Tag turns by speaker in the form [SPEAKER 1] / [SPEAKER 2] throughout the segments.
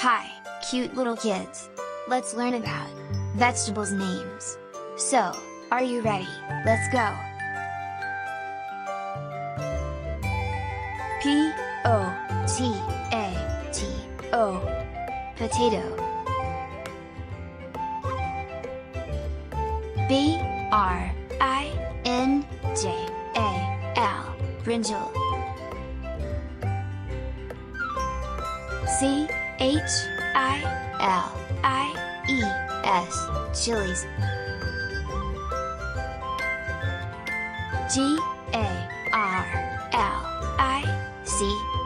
[SPEAKER 1] Hi, cute little kids! Let's learn about vegetables names. So, are you ready? Let's go! Potato, potato. Brinjal, brinjal. Chilies, chilies.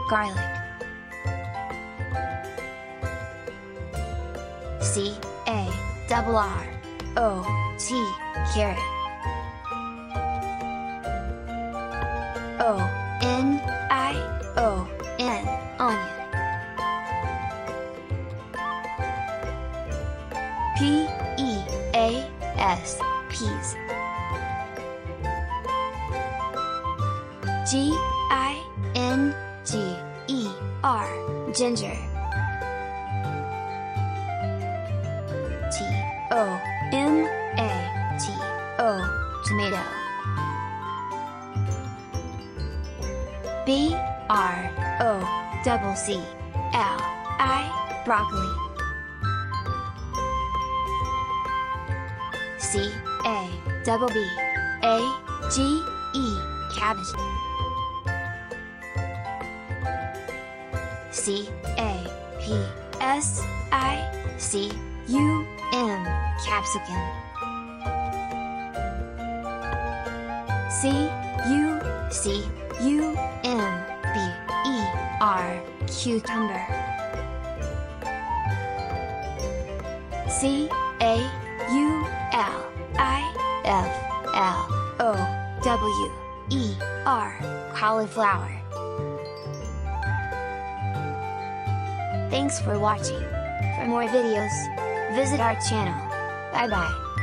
[SPEAKER 1] Garlic, garlic. Carrot. Carrot. Onion. Peas. Ginger. Tomato. Broccoli. Cabbage. Capsicum. Cucumber. Cauliflower. Thanks for watching. For more videos, visit our channel. Bye bye.